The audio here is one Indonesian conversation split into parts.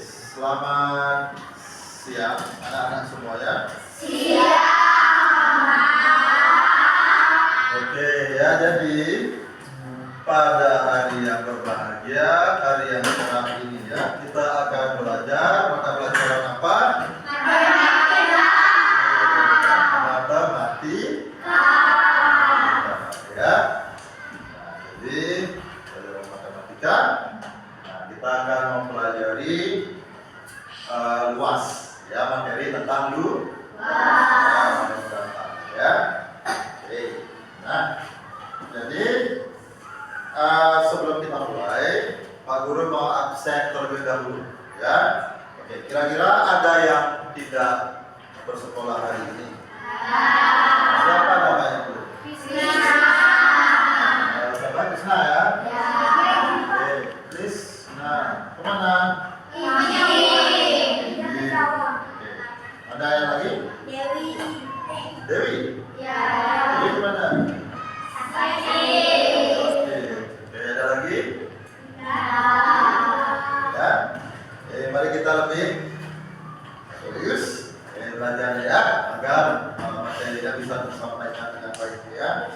Selamat siang anak-anak semuanya. Siang. Oke ya, jadi pada hari yang berbahagia, hari yang cerah ini ya, kita akan belajar mata pelajaran apa? Matematika. Ya. Nah, jadi pelajaran matematika. Kita akan mempelajari luas ya, materi tentang luas ya. Oke. Nah, jadi sebelum kita mulai, Pak Guru mau absen terlebih dahulu ya. Oke, kira-kira ada yang tidak bersekolah hari ini? Siapa namanya Bu? Siapa? Krisna ya? Oke, Krisna. Kemana? Ada yang lagi? Dewi? Dewi kemana? Oke, ada lagi? Ya? Mari kita lebih serius belajarnya ya, agar materinya bisa tersampaikan dengan baik ya.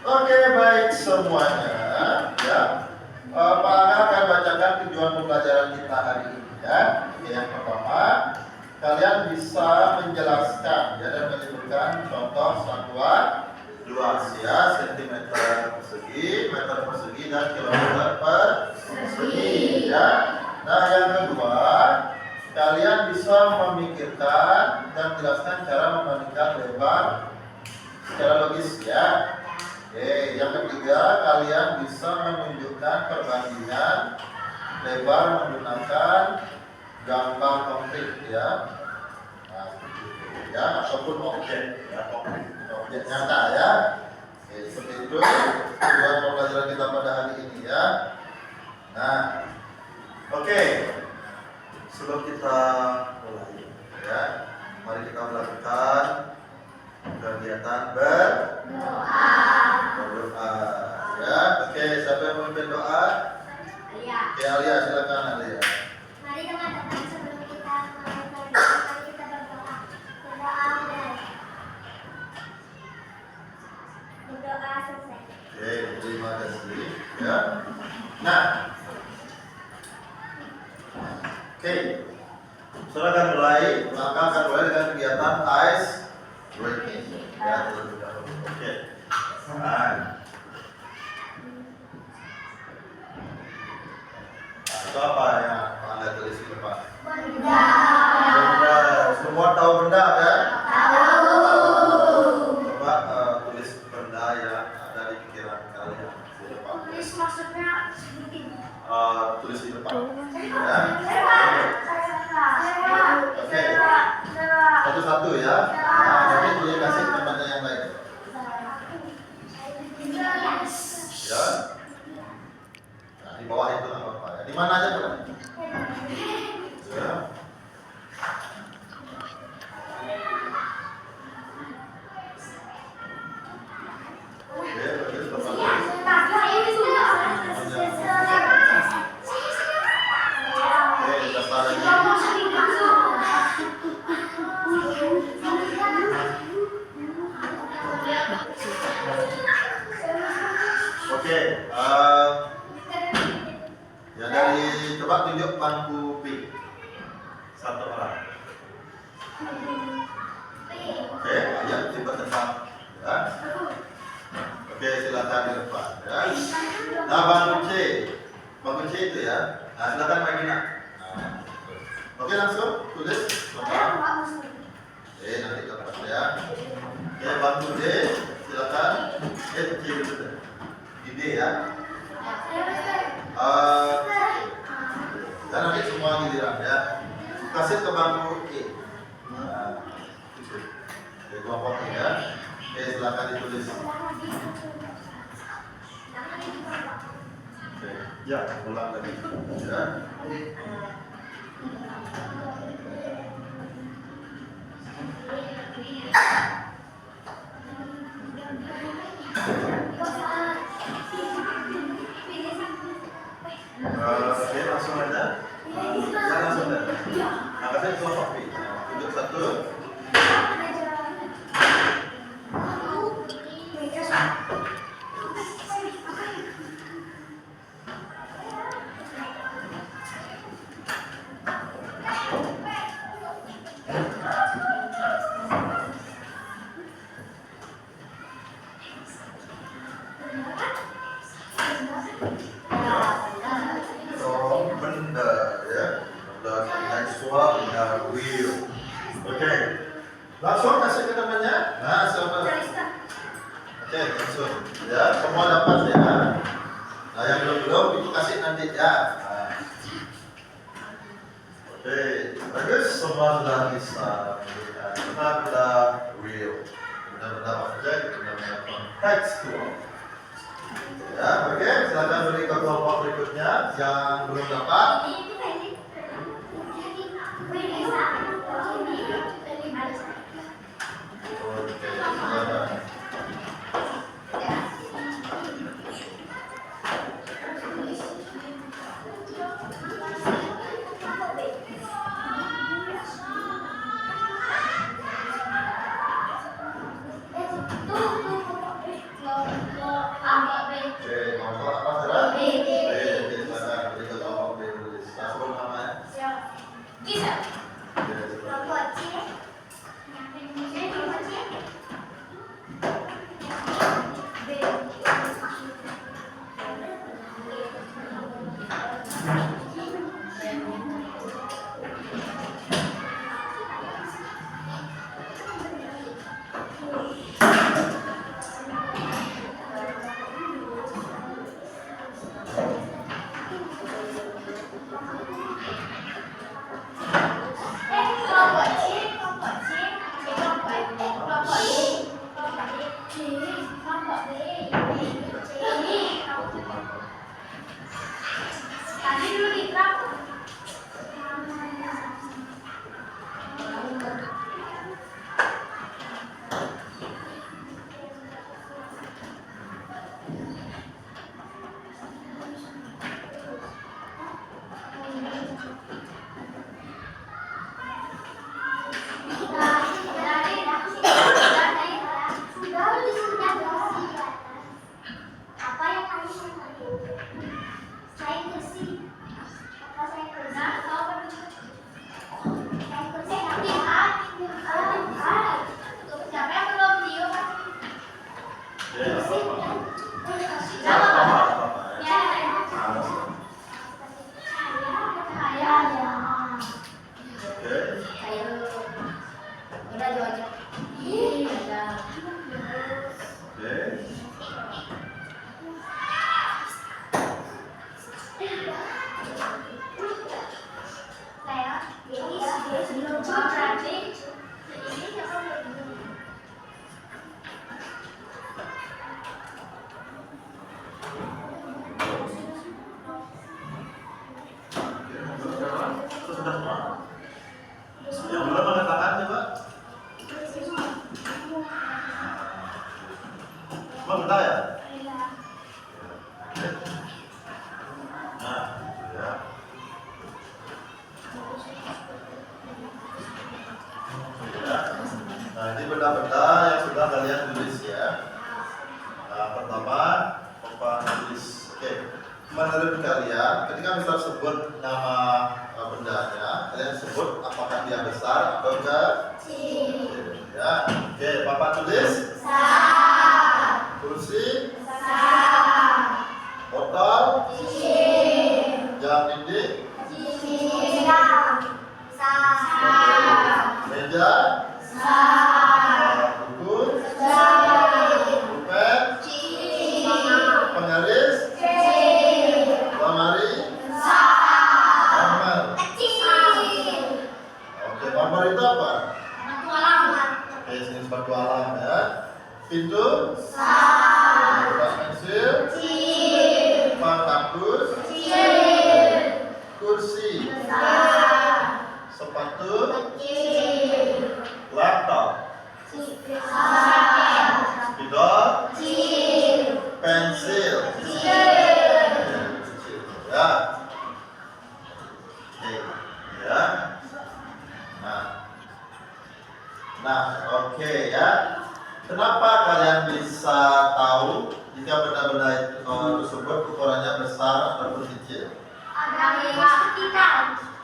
Oke, baik semuanya ya. Pak Angga akan bacakan tujuan pembelajaran kita hari ini ya. Yang pertama, kalian bisa menjelaskan ya, dan menyebutkan contoh satuan luas ya, sentimeter persegi, meter persegi, dan kilometer persegi ya. Nah, yang kedua, kalian bisa memikirkan dan menjelaskan cara membandingkan lebar secara logis ya. Oke, yang ketiga, kalian bisa menunjukkan perbandingan lebar menggunakan gambar konkret ya. Nah, seperti itu ya, ataupun objek ya, objek nyata ya. Oke, seperti itu tujuan pembelajaran kita pada hari ini ya. Nah, oke. Sebelum kita mulai ya, mari kita melakukan kegiatan berdoa ya. Oke, siapa yang memimpin doa? Oke, Alia, silakan Alia. Mari teman-teman, sebelum kita mulai mari kita berdoa. Berdoa selesai. Oke, terima kasih ya. Nah, oke, silakan mulai. Maka akan mulai dengan kegiatan ice breaking ya, terlebih dahulu. Oke. Nah, itu apa yang Anda tulis di depan? Benda. Benda. Semua tahu benda kan? Tahu. Coba tulis benda yang ada di pikiran kalian di depan. Tulis maksudnya sebutin. Tulis di depan. Ya. Oke. Satu-satu ya. Nah, nanti dia kasih temannya yang lain. Ya. Nah, di bawah itu nggak apa-apa ya. Di mana aja boleh. Ya. Oke, bagus Bapak. Oke, daftar lagi. Oke, ya dari coba tunjuk bangku B. Satu orang. Oke, ayo coba depan ya. Oke, silakan di depan ya. Nah, bangku C itu ya. Nah, silakan Magina. Nah, oke, langsung tulis. Oke, nanti dapat ya. Oke, bangku D, silakan. C itu. Ide ya. Dan nanti semua giliran ya. Kasih ke bangku E. Nah, itu. Oke, kelompok E ya. Oke, silakan ditulis. Oke, ya, ulang lagi. Ya. Oke, langsung aja. Saya langsung aja. Nah, kasih filosofi. Duduk satu. Benda ya, benda tekstual, benda real. Oke, langsung kasih ke namanya. Nah, siapa? Oke, langsung. Ya, semua dapat ya. Nah, yang belum itu kasih nanti ya. Nah. Oke, bagus. Semua sudah bisa. Benda real. Benda-benda objek, benda-benda tekstual. Ya, oke. Silakan beri ke kelompok berikutnya yang belum dapat. Oke, silakan. Oke, nomor apa saudara? Oke, silakan beri ke kelompok berikutnya. Langsung namanya. Oke, silakan. Yang belum ada tangan coba. Mau bentar ya? Nah, ya. Nah, ini benda-benda yang sudah kalian tulis ya. Nah, pertama, Papa tulis. Oke, menurut kalian, ketika misal sebut nama bendanya, kalian sebut apakah dia besar atau kecil? Ya, oke, Papa tulis. Besar. Kursi. Besar. Botol. Kecil. Jam dinding. Kecil. Besar. Meja. Besar. Buku. Besar. Pulpen. Kecil. Penggaris. Kecil. Lemari. Besar. Oke, nomor itu apa? Sepatu alam. Oke, ini sepatu alam ya. Pintu. Besar. Pensil. Kecil. Kaktus. Kecil. Kursi. Besar. Sepatu. Kecil. Oke ya. Kenapa kalian bisa tahu jika benda-benda tersebut ukurannya besar ataupun kecil?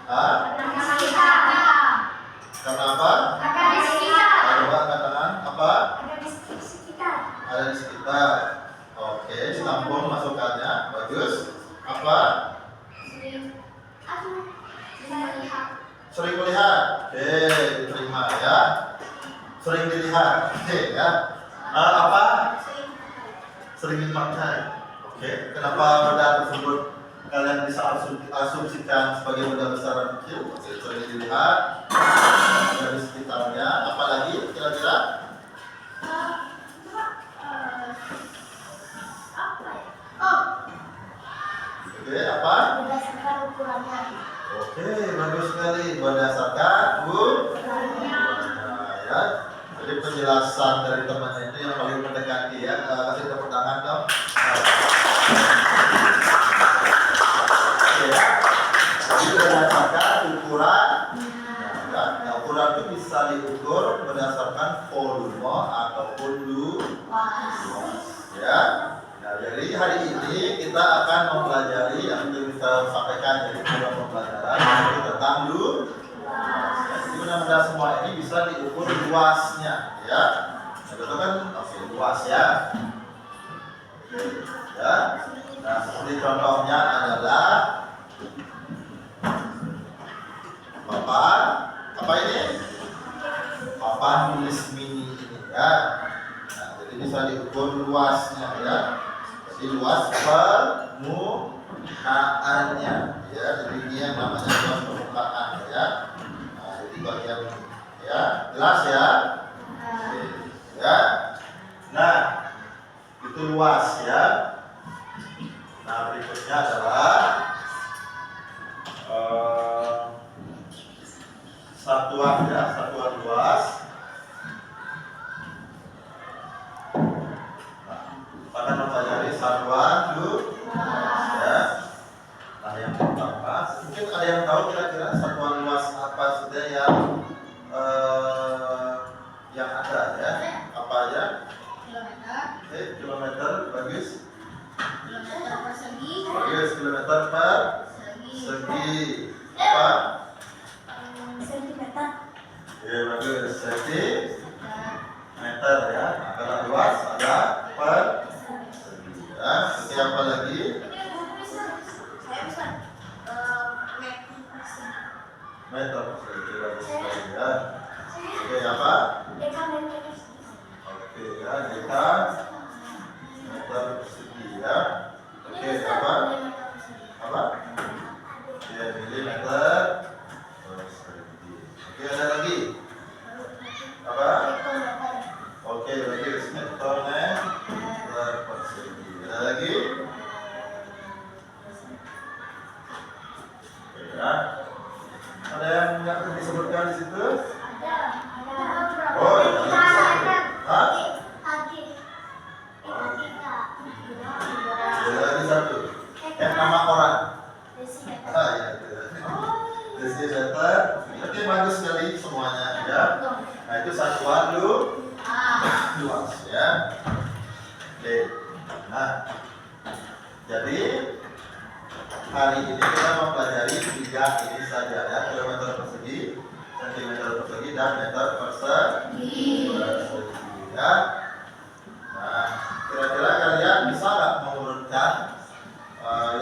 Hah? Karena apa? Coba katakan apa? Ada di sekitar. Oke, ditampung masukannya. Bagus. Apa? Sering melihat. Oke, diterima ya. Sering dilihat. Oke ya. Apa? Sering dipakai. Oke. Kenapa benda tersebut kalian bisa asumsikan sebagai benda besar dan kecil? Oke, sering dilihat dari sekitarnya. Apalagi kira-kira? Oke, apa? Berdasarkan ukurannya. Oke, bagus sekali. Berdasarkan ya. Jadi penjelasan dari temannya itu yang paling mendekati ya. Kasih tepuk tangan dong. Oke ya. Jadi berdasarkan ukuran. Nah, ukuran itu bisa diukur berdasarkan volume ataupun luas. Ya. Nah, jadi hari ini kita akan mempelajari yang kita sampaikan dari dalam pembelajaran yaitu tentang luas. Jadi benda-benda semua ini bisa diukur luasnya, ya. Nah, itu kan luas ya. Ya. Nah, seperti contohnya adalah papan. Apa ini? Papan tulis mini ini ya. Nah, jadi bisa diukur luasnya ya. Jadi luas permukaannya ya. Jadi ini yang namanya luas permukaan ya. Nah, jadi bagian ini ya. Jelas ya? Oke, ya. Nah, itu luas ya. Nah, berikutnya adalah satuan ya, satuan luas. Akan mempelajari satuan luas ya. Nah, yang pertama, mungkin ada yang tahu kira-kira satuan luas apa saja yang ada ya? Apa aja? Oke, kilometer, bagus. Bagus, kilometer per segi. Apa? Sentimeter. Ya, bagus. Sentimeter ya. Nah, kalau luas ada per segi ya. Oke, apa lagi? Meter persegi, bagus sekali ya. Oke, apa? Oke ya, deka meter persegi ya. Oke, apa? Apa? Ya, milimeter persegi. Oke, ada lagi? Apa? Oke, bagus. Meter persegi. Ada lagi? Oke ya. Ada yang nggak disebutkan di situ? Oh, ya. Hah? Ada lagi satu. Nama orang. Ya. Desimeter. Oke, bagus sekali semuanya ya. Nah, itu satuan luas ya. Oke. Nah, jadi hari ini kita mempelajari tiga ini saja ya, kilometer persegi, sentimeter persegi, dan meter persegi ya. Nah, kira-kira kalian bisa nggak mengurutkan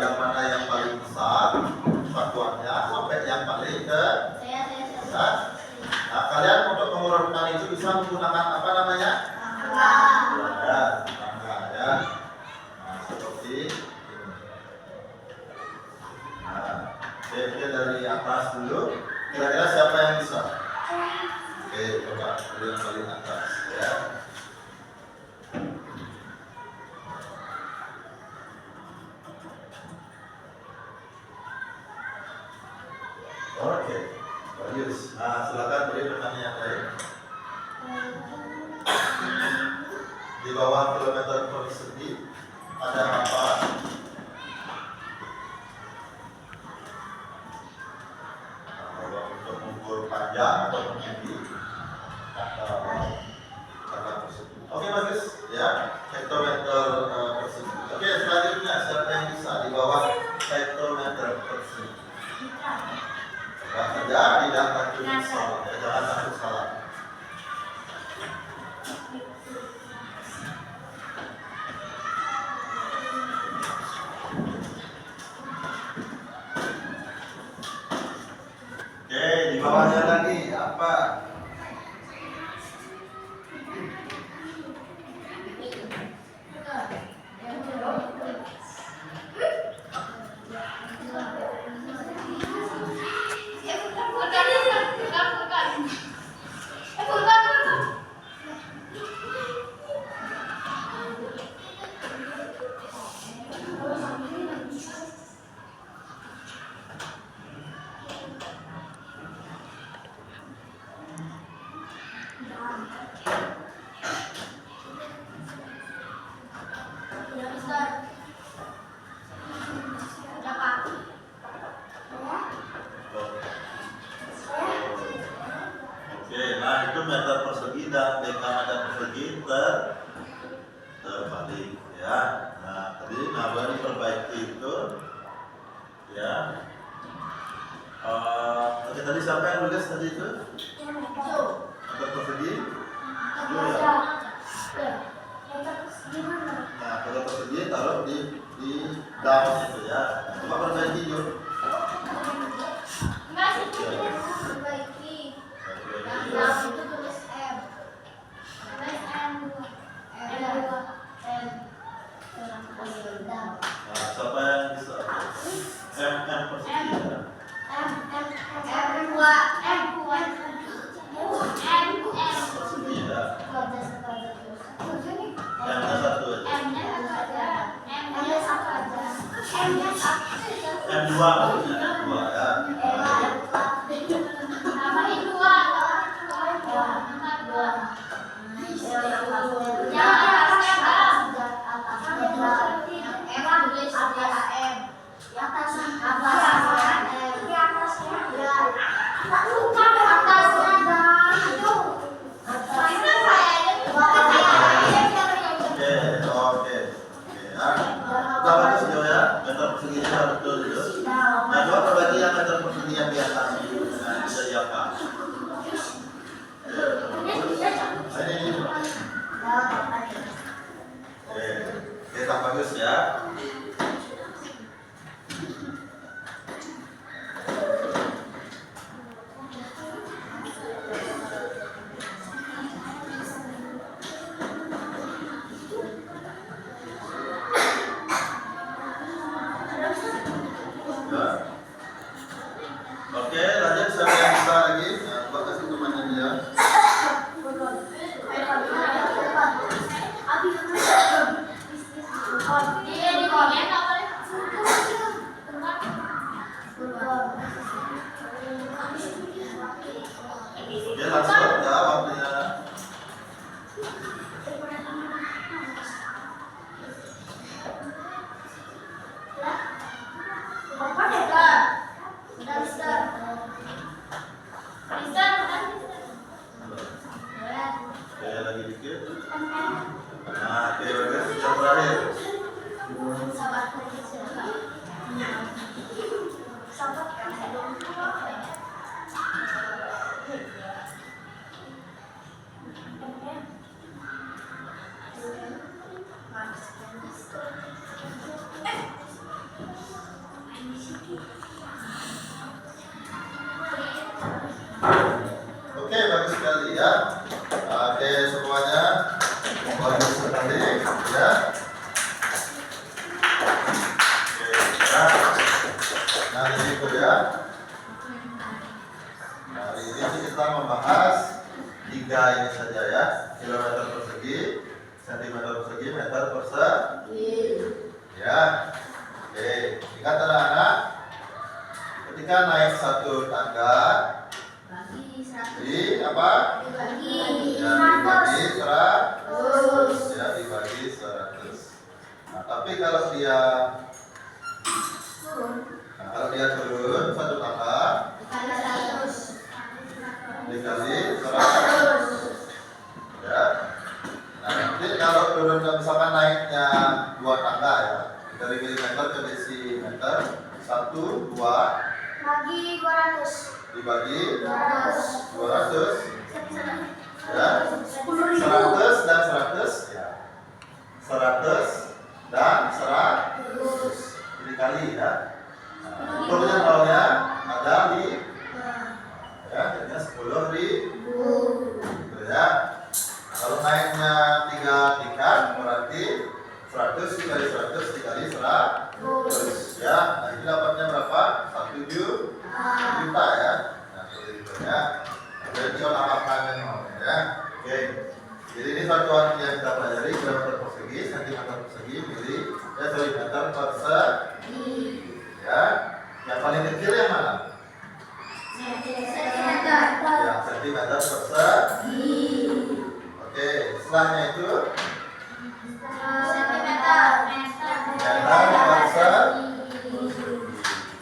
yang mana yang paling besar satuannya sampai yang paling kecil? Ya. Nah, kalian untuk mengurutkan itu bisa menggunakan apa namanya? Ya, tangga ya. Nah, seperti ini. Nah, oke, dari atas dulu. Kira-kira siapa yang bisa? Oke, coba dari yang paling atas ya. Oke, bagus. Nah, silakan beri pertanyaan yang lain. Di bawah kilometer persegi ada apa? Nah, untuk mengukur panjang atau tinggi. Oke bagus ya, hektometer persegi. Oke selanjutnya siapa yang bisa di bawah hektometer persegi? Nah, saja tidak takut salah, ya, jangan takut salah. Oke, di bawahnya lagi apa? Oke, nah itu meter persegi dan dekameter persegi terbalik ya. Nah tadi nambah diperbaiki itu ya. Oke tadi siapa yang nulis tadi itu? Meter persegi? Ya. Nah meter persegi taruh di dalam itu ya. Coba perbaiki yuk. Nah, siapa yang bisa? M persegi ya. Persegi ya. M-nya satu aja. M2 maksudnya M2 ya. Oke ya. Udah bagus Jo ya. Meter perseginya harus betul itu. Nah, coba perbagi yang meter persegi yang di atas dulu. Nah, bisa diapa? Ini. Oke, tak bagus ya. Oke, lanjut siapa yang bisa lagi? Nah, coba kasih temannya dia. Oke, langsung ya waktunya. Oke, lagi dikit. Nah, oke bagus. Yang terakhir. Oke, bagus sekali ya. Oke, semuanya bagus sekali ya. Oke, ya. Nah, itu ya. Hari ini kita membahas 3 ini saja ya. Kilometer persegi, sentimeter persegi, meter persegi. Ya. Oke, ingat anak-anak. Ketika naik satu tangga di apa? Ya, dibagi 100. Ya, dibagi 100. Nah, tapi kalau dia turun satu tangga dikali 100. Ya. Nah, Bagi 200. dibagi 200. 200 ya. 10.000. 100 dan 100 ya. 100 dan 100 dikali ya. Ukurnya nolnya ada di ya, jadinya 10.000 ya. Kalau naiknya 3 tingkat berarti 100 dikali 100 dikali 100 ya. Nah ini dapatnya berapa? 1 juta ya. Nah seperti itu ya. Jadi olah makannya ya. Oke. Jadi ini satuan yang kita pelajari kilometer persegi, sentimeter persegi, mili, meter persegi. Ya. Yang paling kecil yang mana? Yang sentimeter persegi. Oke. Setelahnya itu meter persegi.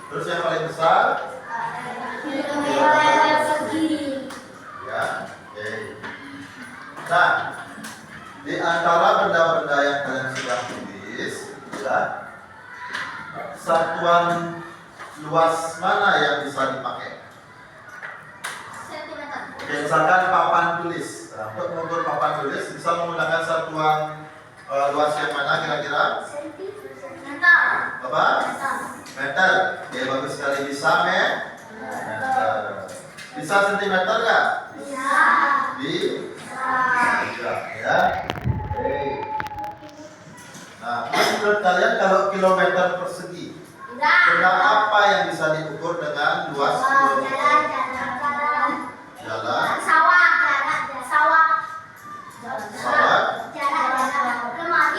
Terus yang paling besar? Ya. Oke. Nah, di antara benda-benda yang kalian sudah tulis, ya, satuan luas mana yang bisa dipakai? Oke, misalkan papan tulis. Nah, untuk mengukur papan tulis bisa menggunakan satuan luas yang mana kira-kira? Apa? Meter. Oke, bagus sekali. Bisa meter. Bisa sentimeter nggak? Bisa ya. Oke. Nah, menurut kalian kalau kilometer persegi, benda apa yang bisa diukur dengan luas kilometer? Jalan. Sawah.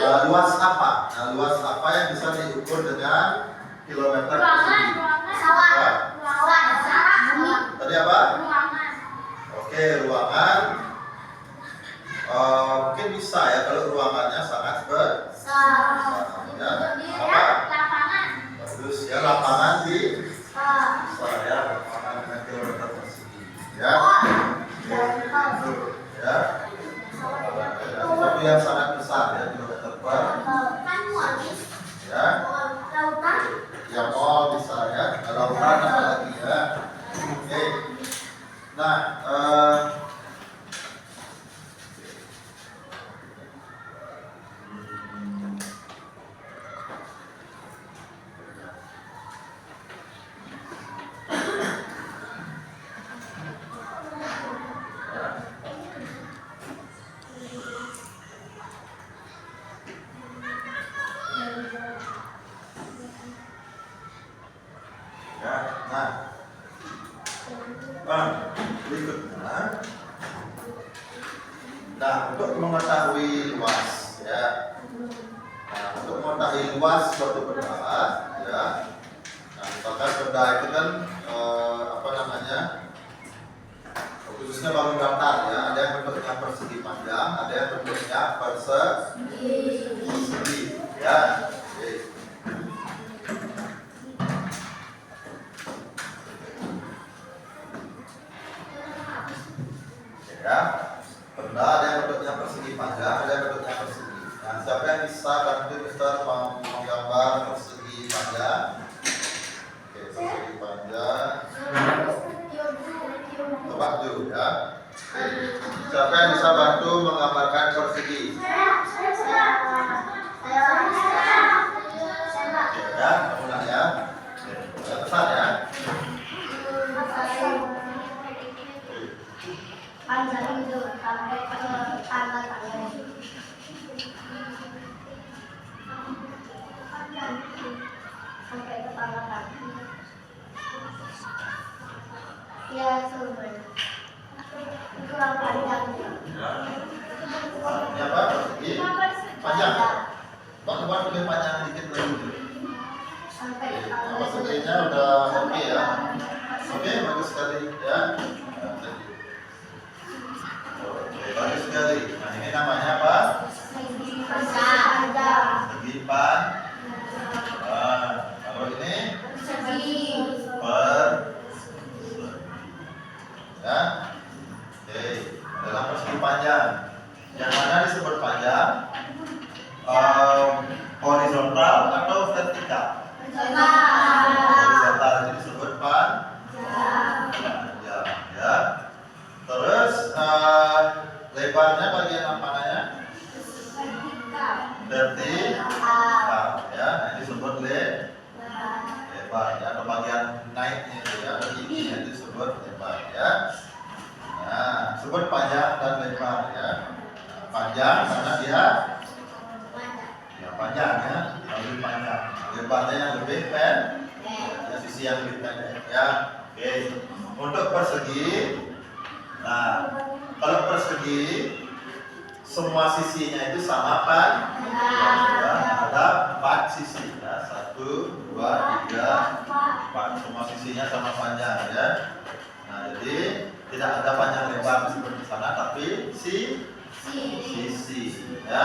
Luas apa? Nah, luas apa yang bisa diukur dengan kilometer persegi? Tadi apa? Oke, ruangan. Mungkin bisa ya kalau ruangannya sangat besar. Ya. Apa? Bagus ya, lapangan di ya, lapangan dengan kilometer persegi. Ya. Ya. Sesuatu yang sangat besar ya, kilometer persegi. Ya. Ya, mall bisa ya. Lautan apa lagi ya? Oke. Nah, berikutnya. Nah, untuk mengetahui luas ya. Nah, untuk mengetahui luas suatu benda ya. Nah, misalkan benda itu kan apa namanya? Khususnya bangun datar ya. Ada yang bentuknya persegi panjang, ada yang bentuknya persegi ya. Oke. Ya, benda ada yang bentuknya persegi panjang, ada yang bentuknya persegi. Nah, siapa yang bisa bantu Mister menggambar persegi panjang? Oke, persegi panjang. Coba dulu ya. Oke. Siapa yang bisa bantu menggambarkan persegi? Ya, mulai ya. Besar ya. Panjang itu sampai ke tangan saya. Sampai ke tangan kaki. Ya, sumber. Kurang panjang. Ini apa? Persegi panjang. Buat lebih panjang dikit lagi. Sampai ke Oke, tangan. perseginya udah oke ya. Oke, bagus sekali ya. Oke, bagus sekali. Nah, ini namanya apa? Segi panjang. Segi pan. Nah, kalau ini Segi. per. Ya. Oke, dalam persegi panjang. Yang mana disebut panjang? Horizontal atau vertikal? Horizontal. Jadi Oke. Untuk persegi, nah kalau persegi semua sisinya itu sama kan? Ya, ada 4 sisi ya. 1, 2, 3, 4. Semua sisinya sama panjang ya. Nah, jadi tidak ada panjang lebar seperti sana, tapi sisi ya.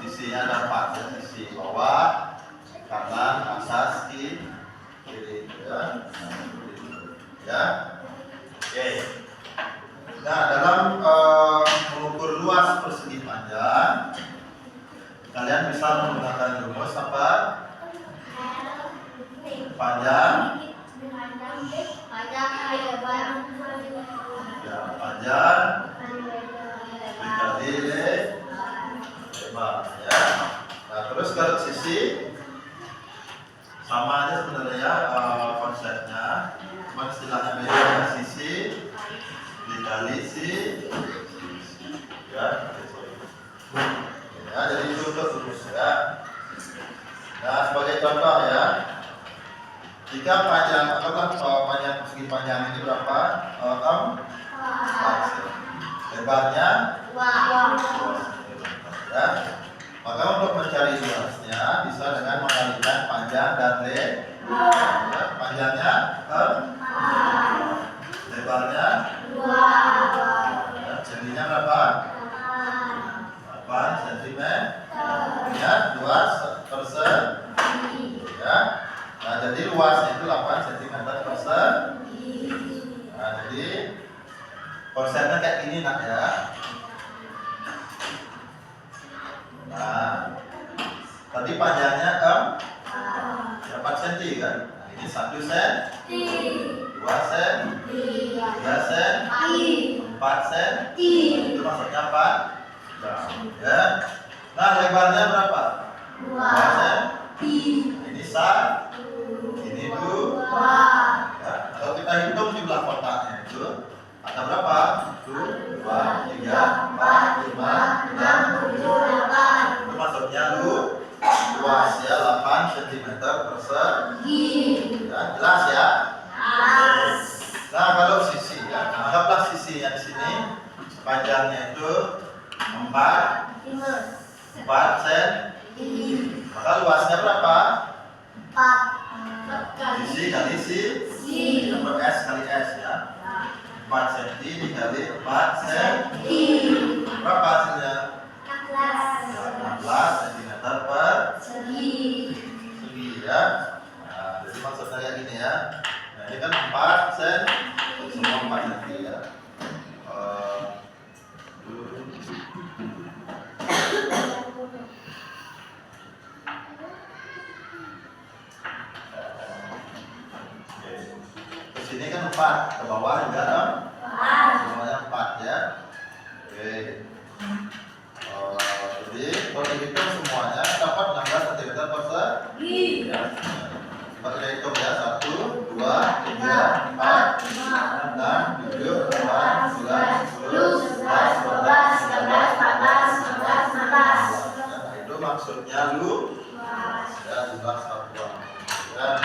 Sisinya ada 4 ya. Sisi bawah, kanan, atas, kiri ya. Ya. Oke. Nah, dalam mengukur luas persegi panjang, kalian bisa menggunakan rumus apa? Panjang. Ya, panjang dikali lebar ya. Nah, terus kalau sisi sama aja sebenarnya konsepnya, cuma istilahnya beda ya. Sisi dikali ya. Ya, jadi itu untuk terus ya. Nah, sebagai contoh ya, jika panjang panjang persegi panjang ini berapa? 4 cm. Lebarnya ya. Maka untuk mencari luasnya bisa dengan mengalikan panjang dan lebar. Ya, panjangnya lebarnya ya, jadinya berapa? 8 cm. Ya, 2/1 ya. Nah, jadi luasnya itu 8 cm persegi. Nah, jadi konsepnya kayak gini nak ya. Nah, tadi panjangnya 4 cm kan? Nah, ini 1 cm, 2 cm, 3 cm, 4 cm. Itu maksudnya apa? Ya. Nah, lebarnya berapa? 2 cm. Ini 1, ini 2. Ya. Kalau kita hitung jumlah kotaknya itu ada berapa? 1, 2, 3, 4, 5, 6, 7, 8. Itu maksudnya luas ya, 8 cm persegi. Ya, jelas ya? Nah, kalau sisi ya, anggaplah sisinya di sini panjangnya itu 4 cm. Maka luasnya berapa? 4 Sisi kali sisi. Dapat S kali S ya. 4 cm dikali 4 cm. Berapa hasilnya? 16 cm persegi ya. Nah, jadi maksudnya kayak gini ya. Nah, ini kan 4 cm, semua 4 cm ya. Ke sini kan 4, ke bawah juga dong. Semuanya 4 ya. Oke. Jadi kalau dihitung semuanya dapat 16 cm persegi. Ya. Coba kita hitung ya. 1, 2, 3, 4, 5, 6, 7, 8, 9, 10, 11, 12, 13, 14, 15, 16. Itu maksudnya ya, jumlah satuan. Ya.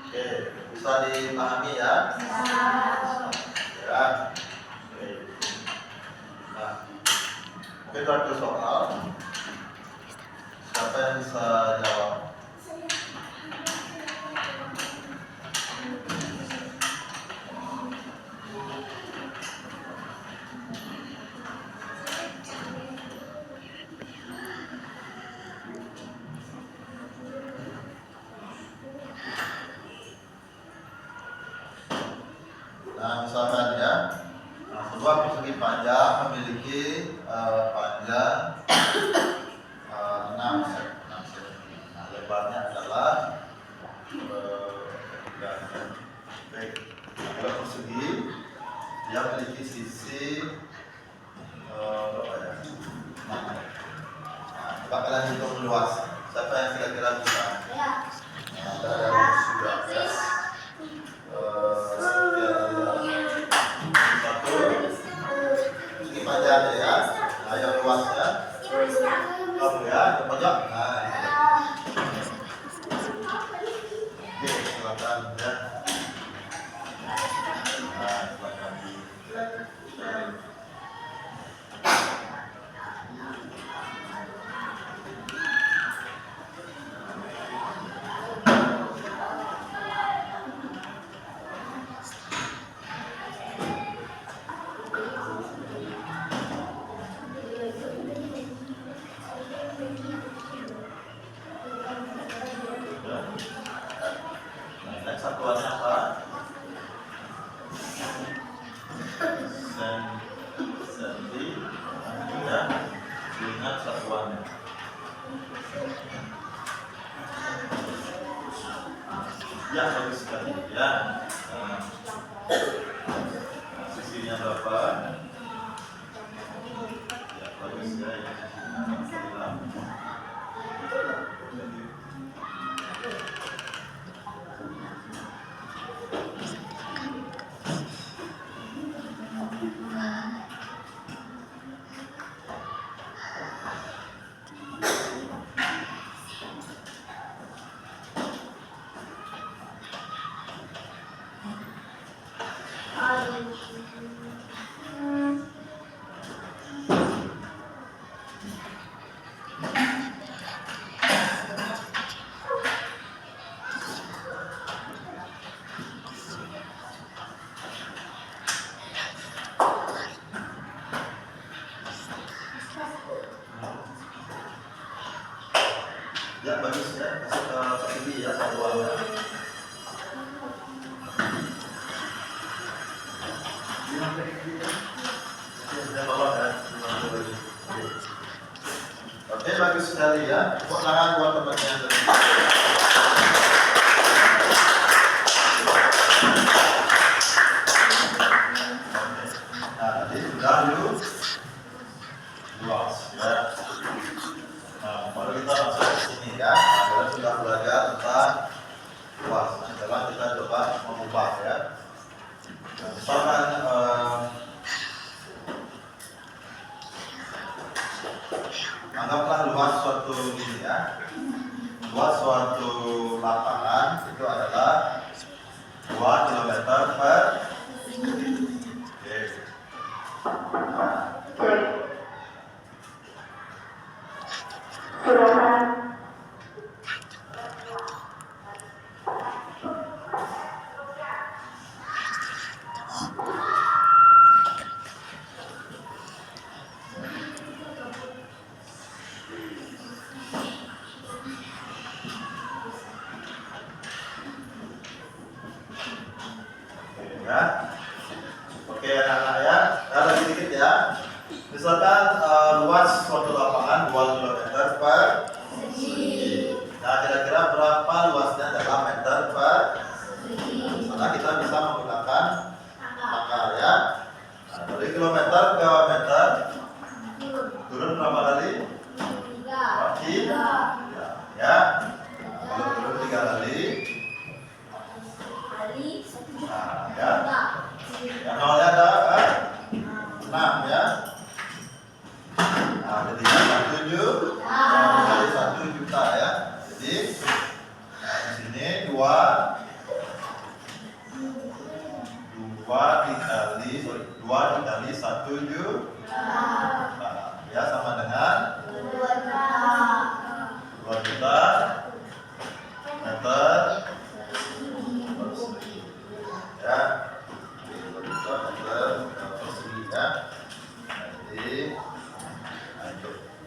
Oke, bisa dipahami ya? Ya. Oke. Nah, mungkin ada soal. Siapa yang bisa jawab? Nah, misalkan ya, sebuah persegi panjang memiliki panjang 6 cm. Nah, lebarnya adalah 3 cm. Baik, kalau persegi dia memiliki sisi berapa ya? 6. Nah, coba kalian hitung luas. Siapa yang kira-kira bisa? Nah, ada sudah ya. Persegi panjang ya. Nah, yang luasnya kamu ya, yang pojok. Nah, ini. Oke, silakan ya. Nah, sisinya berapa? Ya, bagus ya. Ya, bagus ya. Kasih ini ya, satu warna. Oke, bagus sekali ya. Tepuk tangan buat temannya yang tadi. Nah, tadi sudah luas ya. Nah, baru kita masuk ke sini ya. Kita sudah belajar tentang luas. Nah, sekarang kita coba mengubah ya. Misalkan anggaplah luas suatu ini ya. Luas suatu lapangan itu adalah 2 km per. Oke. Ya. Oke anak-anak ya, lagi dikit ya. Misalkan luas suatu lapangan 2 km per persegi. Nah, kira-kira berapa luasnya dalam meter per persegi? Misalnya kita bisa menggunakan akar ya. Nah, dari kilometer ke meter turun berapa kali? 3. Ya. Nah, kalau turun 3 kali. Nah, ya. Yang nolnya ada 6 ya. Nah, jadinya 1 juta. Kali 1 juta ya. Jadi di sini 2 dikali 1 juta. Ya, sama dengan 2 juta meter persegi. Ya, 2 juta meter persegi ya.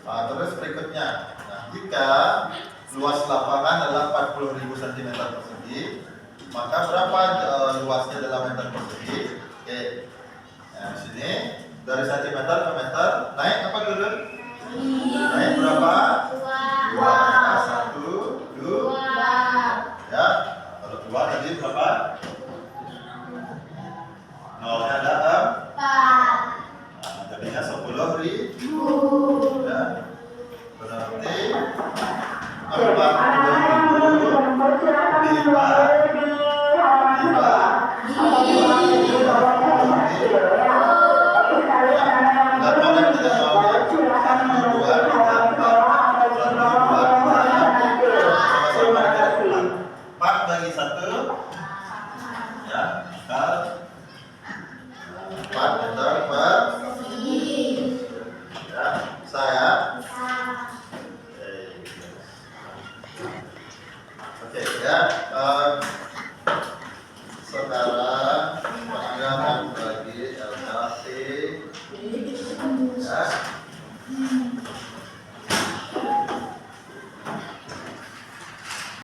Nah, terus berikutnya, nah, jika luas lapangan adalah 40.000 cm persegi, maka berapa luasnya dalam meter persegi? Oke, nah, di sini dari cm ke meter naik apa dulu? Naik berapa? 2. 1, 2. Ya, kalau 2 tadi berapa? Nolnya ada 4. Nah, jadinya 10.000. Ya, berarti 40.000 bagi 1 ya.